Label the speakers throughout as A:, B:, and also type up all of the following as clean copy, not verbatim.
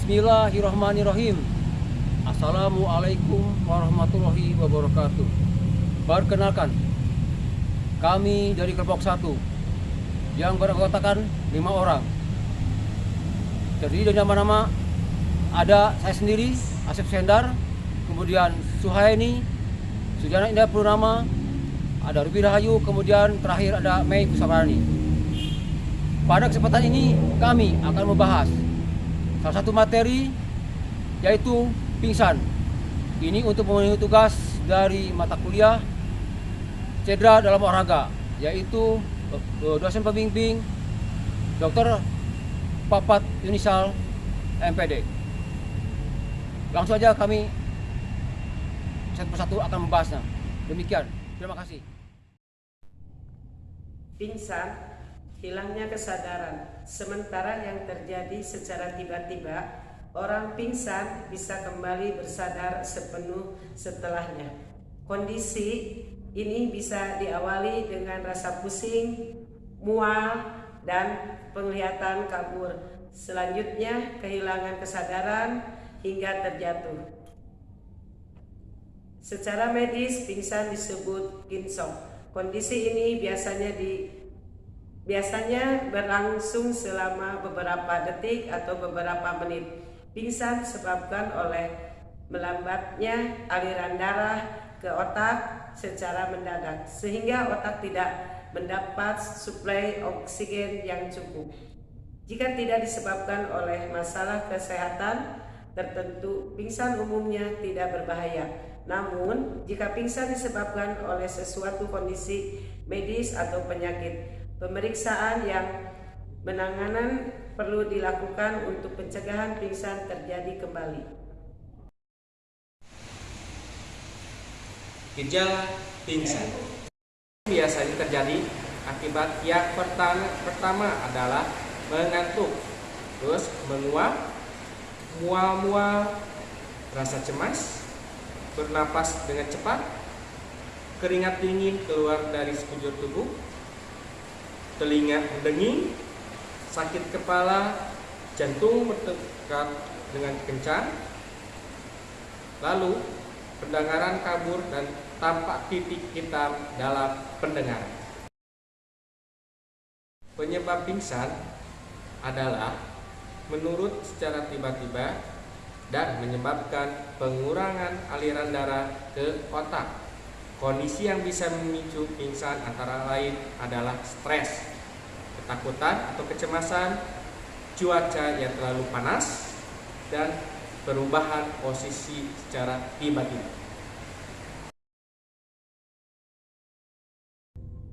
A: Bismillahirrahmanirrahim. Assalamualaikum warahmatullahi wabarakatuh. Perkenalkan, kami dari kelompok 1 yang beranggotakan 5 orang. Terdiri dari nama-nama, ada saya sendiri, Asep Sendar, kemudian Suhaini, Sujana Indah Purnama, ada Ruby Rahayu, kemudian terakhir ada Mei Kusabarani. Pada kesempatan ini kami akan membahas salah satu materi, yaitu pingsan. Ini untuk memenuhi tugas dari mata kuliah cedera dalam olahraga, yaitu dosen pembimbing Dr. Papat Yunisal MPD. Langsung saja kami satu persatu akan membahasnya. Demikian, terima kasih.
B: Pingsan, hilangnya kesadaran. Sementara yang terjadi secara tiba-tiba, orang pingsan bisa kembali bersadar sepenuh setelahnya. Kondisi ini bisa diawali dengan rasa pusing, mual, dan penglihatan kabur. Selanjutnya, kehilangan kesadaran hingga terjatuh. Secara medis, pingsan disebut ginseng. Kondisi ini biasanya berlangsung selama beberapa detik atau beberapa menit. Pingsan disebabkan oleh melambatnya aliran darah ke otak secara mendadak, sehingga otak tidak mendapat suplai oksigen yang cukup. Jika tidak disebabkan oleh masalah kesehatan tertentu, pingsan umumnya tidak berbahaya. Namun, jika pingsan disebabkan oleh sesuatu kondisi medis atau penyakit, pemeriksaan yang penanganan perlu dilakukan untuk pencegahan pingsan terjadi kembali.
C: Gejala pingsan biasanya terjadi akibat yang pertama adalah mengantuk, terus menguap, mual-mual, rasa cemas, bernapas dengan cepat, keringat dingin keluar dari sekujur tubuh, telinga berdenging, sakit kepala, jantung berdetak dengan kencang, lalu pendengaran kabur dan tampak titik hitam dalam pendengaran. Penyebab pingsan adalah menurut secara tiba-tiba dan menyebabkan pengurangan aliran darah ke otak. Kondisi yang bisa memicu pingsan antara lain adalah stres, ketakutan atau kecemasan, cuaca yang terlalu panas, dan perubahan posisi secara tiba-tiba.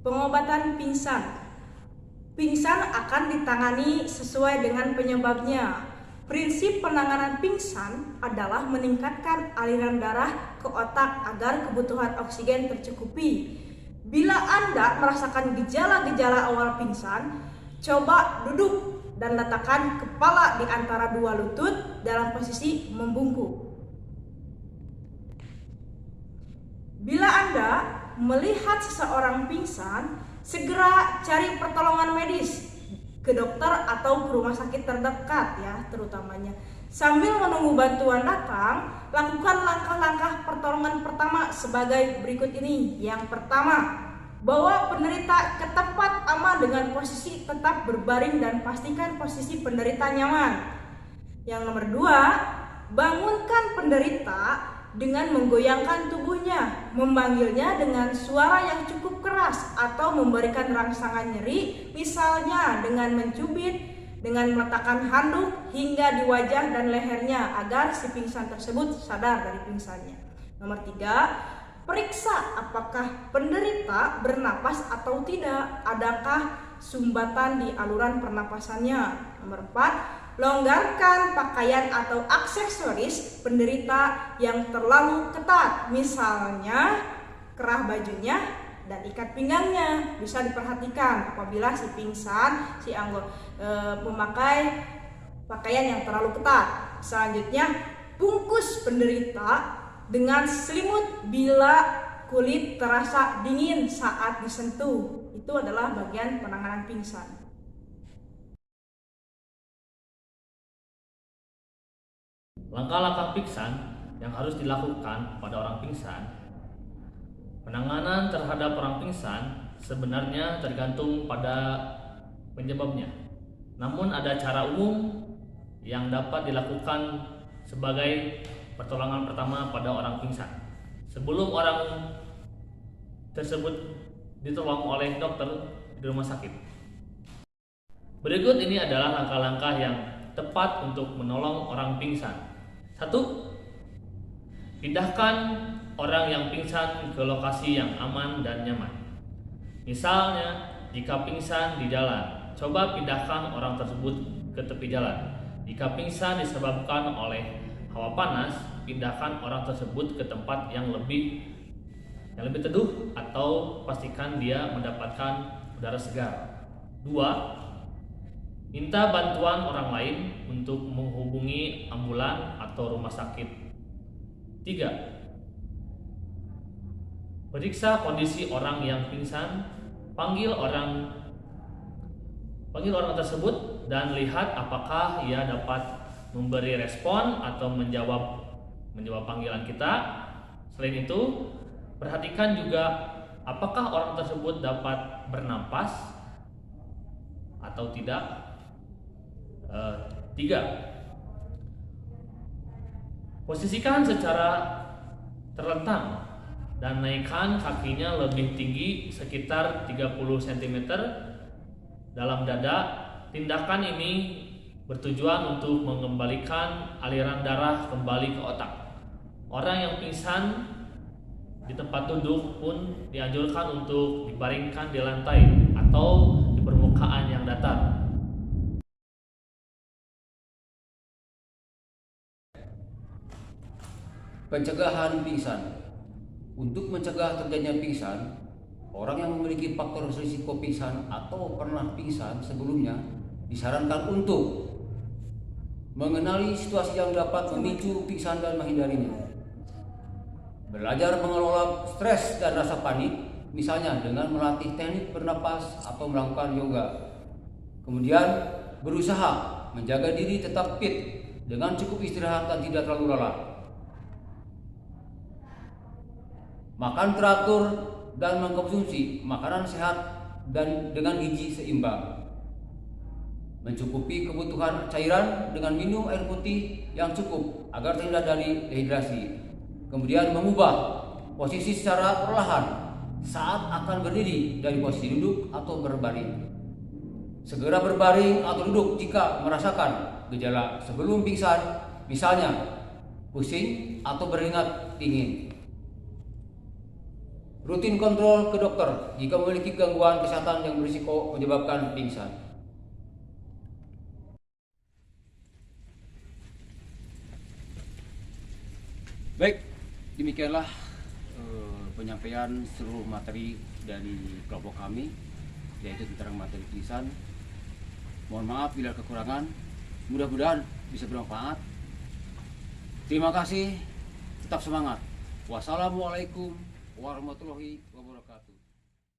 D: Pengobatan pingsan. Pingsan akan ditangani sesuai dengan penyebabnya. Prinsip penanganan pingsan adalah meningkatkan aliran darah ke otak agar kebutuhan oksigen tercukupi. Bila Anda merasakan gejala-gejala awal pingsan, coba duduk dan letakkan kepala di antara dua lutut dalam posisi membungkuk. Bila Anda melihat seseorang pingsan, segera cari pertolongan medis ke dokter atau ke rumah sakit terdekat ya, terutamanya. Sambil menunggu bantuan datang, lakukan langkah-langkah pertolongan pertama sebagai berikut ini. Yang pertama, bawa penderita ke tempat aman dengan posisi tetap berbaring dan pastikan posisi penderita nyaman. Yang nomor 2, bangunkan penderita dengan menggoyangkan tubuhnya, memanggilnya dengan suara yang cukup keras atau memberikan rangsangan nyeri, misalnya dengan mencubit, dengan meletakkan handuk hingga di wajah dan lehernya agar si pingsan tersebut sadar dari pingsannya. Nomor 3, periksa apakah penderita bernapas atau tidak, adakah sumbatan di aluran pernapasannya. Nomor 4, longgarkan pakaian atau aksesoris penderita yang terlalu ketat, misalnya kerah bajunya dan ikat pinggangnya. Bisa diperhatikan apabila si pingsan, si anggota memakai pakaian yang terlalu ketat. Selanjutnya, bungkus penderita dengan selimut bila kulit terasa dingin saat disentuh. Itu adalah bagian penanganan pingsan.
E: Langkah-langkah pingsan yang harus dilakukan pada orang pingsan. Penanganan terhadap orang pingsan sebenarnya tergantung pada penyebabnya. Namun ada cara umum yang dapat dilakukan sebagai pertolongan pertama pada orang pingsan. Sebelum orang tersebut ditolong oleh dokter di rumah sakit. Berikut ini adalah langkah-langkah yang tepat untuk menolong orang pingsan. 1. Pindahkan orang yang pingsan ke lokasi yang aman dan nyaman. Misalnya, jika pingsan di jalan, coba pindahkan orang tersebut ke tepi jalan. Jika pingsan disebabkan oleh hawa panas, pindahkan orang tersebut ke tempat yang lebih teduh atau pastikan dia mendapatkan udara segar. 2. Minta bantuan orang lain untuk menghubungi ambulan atau rumah sakit. 3. Periksa kondisi orang yang pingsan, panggil orang tersebut dan lihat apakah ia dapat memberi respon atau menjawab panggilan kita. Selain itu, perhatikan juga apakah orang tersebut dapat bernapas atau tidak. 3. Posisikan secara terlentang dan naikkan kakinya lebih tinggi sekitar 30 cm dalam dada. Tindakan ini bertujuan untuk mengembalikan aliran darah kembali ke otak. Orang yang pingsan di tempat duduk pun dianjurkan untuk dibaringkan di lantai atau di permukaan yang datar.
A: Pencegahan pingsan. Untuk mencegah terjadinya pingsan, orang yang memiliki faktor risiko pingsan atau pernah pingsan sebelumnya disarankan untuk mengenali situasi yang dapat memicu pingsan dan menghindarinya. Belajar mengelola stres dan rasa panik, misalnya dengan melatih teknik bernapas atau melakukan yoga. Kemudian berusaha menjaga diri tetap fit dengan cukup istirahat dan tidak terlalu lelah. Makan teratur dan mengkonsumsi makanan sehat dan dengan gizi seimbang. Mencukupi kebutuhan cairan dengan minum air putih yang cukup agar terhindar dari dehidrasi. Kemudian mengubah posisi secara perlahan saat akan berdiri dari posisi duduk atau berbaring. Segera berbaring atau duduk jika merasakan gejala sebelum pingsan, misalnya pusing atau berkeringat dingin. Rutin kontrol ke dokter jika memiliki gangguan kesehatan yang berisiko menyebabkan pingsan. Baik, demikianlah penyampaian seluruh materi dari kelompok kami, yaitu tentang materi pingsan. Mohon maaf bila kekurangan, mudah-mudahan bisa bermanfaat. Terima kasih, tetap semangat. Wassalamualaikum warahmatullahi wabarakatuh.